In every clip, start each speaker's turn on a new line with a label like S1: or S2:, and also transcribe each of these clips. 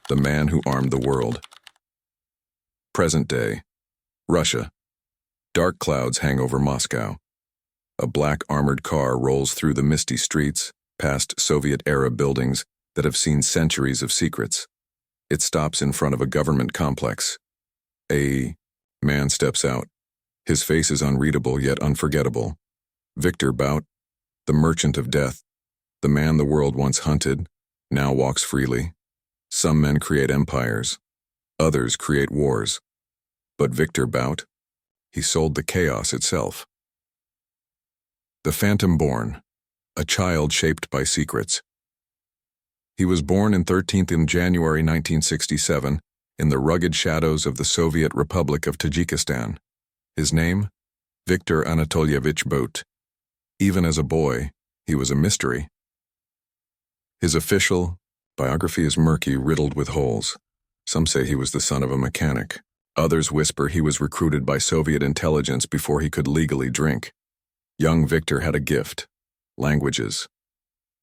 S1: the man who armed the world. Present day, Russia. Dark clouds hang over Moscow. A black armored car rolls through the misty streets, past Soviet-era buildings that have seen centuries of secrets. It stops in front of a government complex. A man steps out. His face is unreadable yet unforgettable. Viktor Bout, the merchant of death, the man the world once hunted, now walks freely. Some men create empires, others create wars. But Viktor Bout, he sold the chaos itself. The Phantom Born, a child shaped by secrets. He was born in 13th in January 1967 in the rugged shadows of the Soviet Republic of Tajikistan. His name? Viktor Anatolyevich Bout. Even as a boy, he was a mystery. His official biography is murky, riddled with holes. Some say he was the son of a mechanic. Others whisper he was recruited by Soviet intelligence before he could legally drink. Young Viktor had a gift: languages.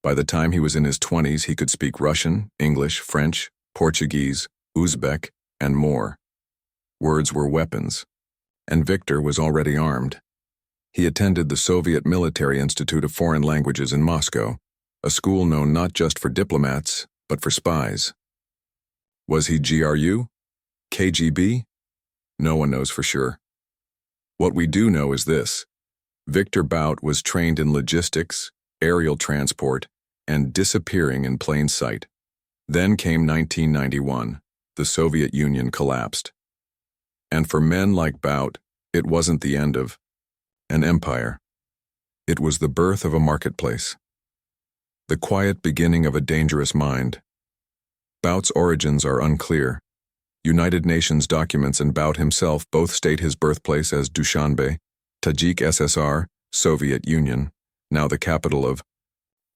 S1: By the time he was in his 20s, he could speak Russian, English, French, Portuguese, Uzbek, and more. Words were weapons, and Viktor was already armed. He attended the Soviet Military Institute of Foreign Languages in Moscow, a school known not just for diplomats, but for spies. Was he GRU? KGB? No one knows for sure. What we do know is this: Viktor Bout was trained in logistics, aerial transport, and disappearing in plain sight. Then came 1991. The Soviet Union collapsed. And for men like Bout, it wasn't the end of an empire. It was the birth of a marketplace. The quiet beginning of a dangerous mind. Bout's origins are unclear. United Nations documents and Bout himself both state his birthplace as Dushanbe, Tajik SSR, Soviet Union, now the capital of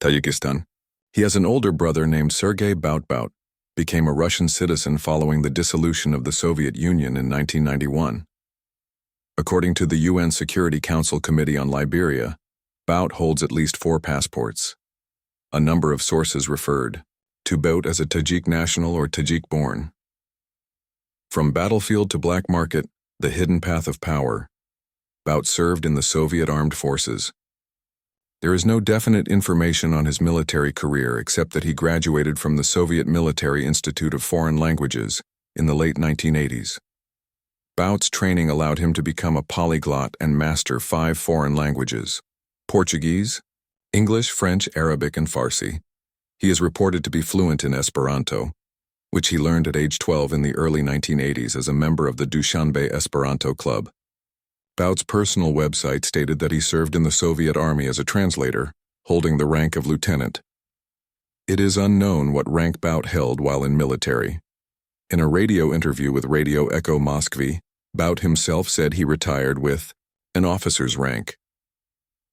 S1: Tajikistan. He has an older brother named Sergei Bout, became a Russian citizen following the dissolution of the Soviet Union in 1991. According to the UN Security Council Committee on Liberia, Bout holds at least 4 passports. A number of sources referred to Bout as a Tajik national or Tajik-born. From battlefield to black market, the hidden path of power. Bout served in the Soviet Armed Forces. There is no definite information on his military career except that he graduated from the Soviet Military Institute of Foreign Languages in the late 1980s. Bout's training allowed him to become a polyglot and master 5 foreign languages: Portuguese, English, French, Arabic, and Farsi. He is reported to be fluent in Esperanto, which he learned at age 12 in the early 1980s as a member of the Dushanbe Esperanto Club. Bout's personal website stated that he served in the Soviet Army as a translator, holding the rank of lieutenant. It is unknown what rank Bout held while in military. In a radio interview with Radio Echo Moskvy, Bout himself said he retired with an officer's rank.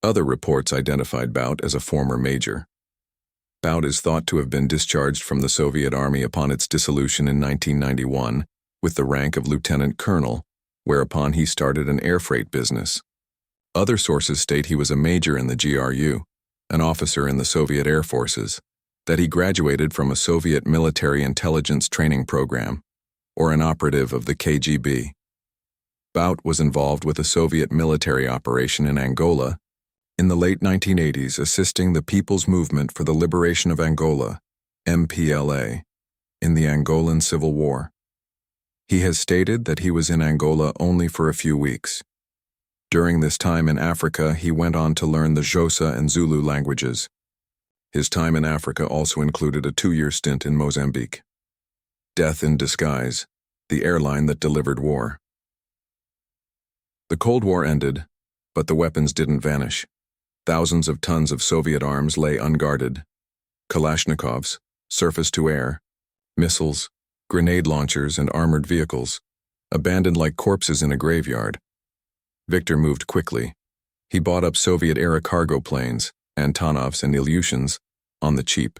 S1: Other reports identified Bout as a former major. Bout is thought to have been discharged from the Soviet Army upon its dissolution in 1991 with the rank of lieutenant colonel, whereupon he started an air freight business. Other sources state he was a major in the GRU, an officer in the Soviet Air Forces, that he graduated from a Soviet military intelligence training program, or an operative of the KGB. Bout was involved with a Soviet military operation in Angola in the late 1980s, assisting the People's Movement for the Liberation of Angola, MPLA, in the Angolan Civil War. He has stated that he was in Angola only for a few weeks. During this time in Africa, he went on to learn the Xhosa and Zulu languages. His time in Africa also included a 2-year stint in Mozambique. Death in Disguise, the airline that delivered war. The Cold War ended, but the weapons didn't vanish. Thousands of tons of Soviet arms lay unguarded. Kalashnikovs, surface-to-air, missiles, grenade launchers, and armored vehicles, abandoned like corpses in a graveyard. Viktor moved quickly. He bought up Soviet-era cargo planes, Antonovs and Ilyushins, on the cheap.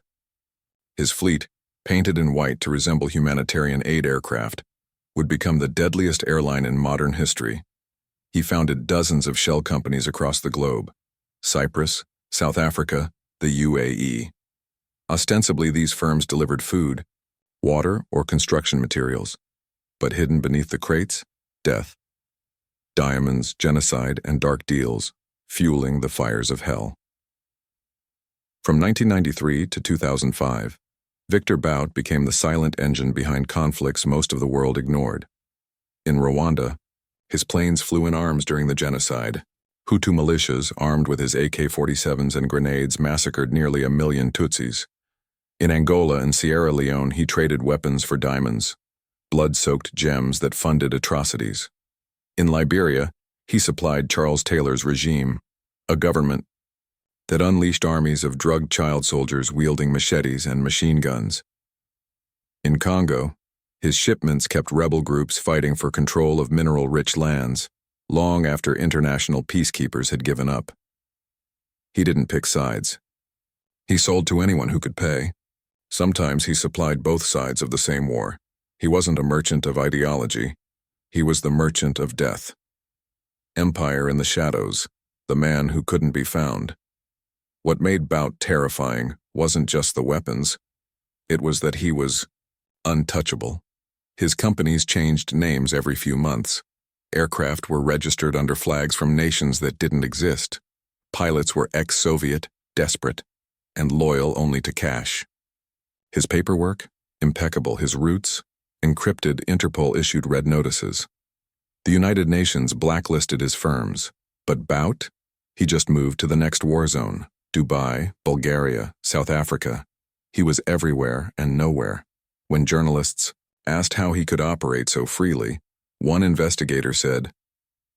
S1: His fleet, painted in white to resemble humanitarian aid aircraft, would become the deadliest airline in modern history. He founded dozens of shell companies across the globe: Cyprus, South Africa, the UAE. Ostensibly, these firms delivered food, water, or construction materials. But hidden beneath the crates, death. Diamonds, genocide, and dark deals, fueling the fires of hell. From 1993 to 2005, Viktor Bout became the silent engine behind conflicts most of the world ignored. In Rwanda, his planes flew in arms during the genocide. Hutu militias, armed with his AK-47s and grenades, massacred nearly 1 million Tutsis. In Angola and Sierra Leone, he traded weapons for diamonds, blood-soaked gems that funded atrocities. In Liberia, he supplied Charles Taylor's regime, a government that unleashed armies of drugged child soldiers wielding machetes and machine guns. In Congo, his shipments kept rebel groups fighting for control of mineral-rich lands, long after international peacekeepers had given up. He didn't pick sides. He sold to anyone who could pay. Sometimes he supplied both sides of the same war. He wasn't a merchant of ideology. He was the merchant of death. Empire in the shadows, the man who couldn't be found. What made Bout terrifying wasn't just the weapons. It was that he was untouchable. His companies changed names every few months. Aircraft were registered under flags from nations that didn't exist. Pilots were ex-Soviet, desperate, and loyal only to cash. His paperwork? Impeccable. His roots? Encrypted, Interpol-issued red notices. The United Nations blacklisted his firms. But Bout? He just moved to the next war zone. Dubai, Bulgaria, South Africa. He was everywhere and nowhere. When journalists asked how he could operate so freely, one investigator said,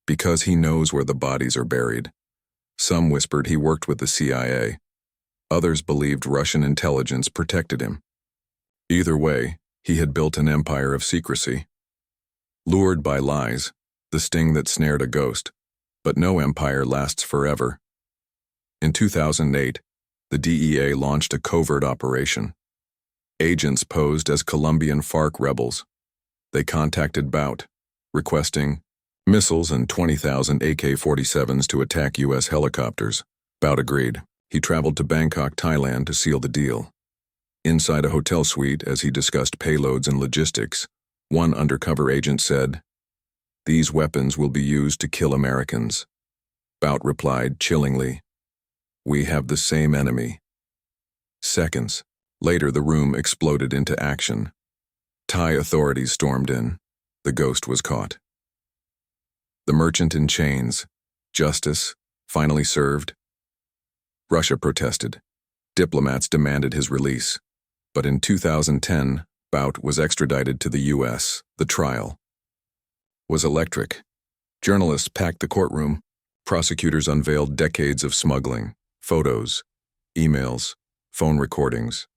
S1: "Because he knows where the bodies are buried." Some whispered he worked with the CIA. Others believed Russian intelligence protected him. Either way, he had built an empire of secrecy. Lured by lies, the sting that snared a ghost. But no empire lasts forever. In 2008, the DEA launched a covert operation. Agents posed as Colombian FARC rebels. They contacted Bout, requesting missiles and 20,000 AK-47s to attack U.S. helicopters. Bout agreed. He traveled to Bangkok, Thailand to seal the deal. Inside a hotel suite, as he discussed payloads and logistics, one undercover agent said, "These weapons will be used to kill Americans." Bout replied chillingly, "We have the same enemy." Seconds later, the room exploded into action. Thai authorities stormed in. The ghost was caught. The merchant in chains. Justice finally served. Russia protested. Diplomats demanded his release. But in 2010, Bout was extradited to the U.S. The trial was electric. Journalists packed the courtroom. Prosecutors unveiled decades of smuggling, photos, emails, phone recordings.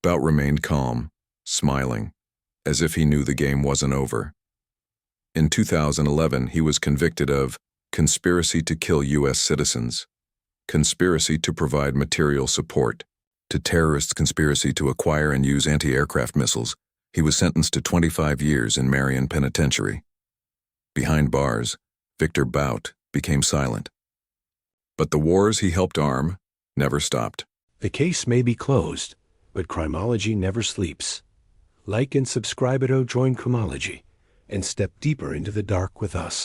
S1: Bout remained calm, smiling, as if he knew the game wasn't over. In 2011, he was convicted of conspiracy to kill U.S. citizens, conspiracy to provide material support to terrorists, conspiracy to acquire and use anti-aircraft missiles. He was sentenced to 25 years in Marion Penitentiary. Behind bars, Viktor Bout became silent. But the wars he helped arm never stopped.
S2: The case may be closed, but criminology never sleeps. Like and subscribe to join Criminology and step deeper into the dark with us.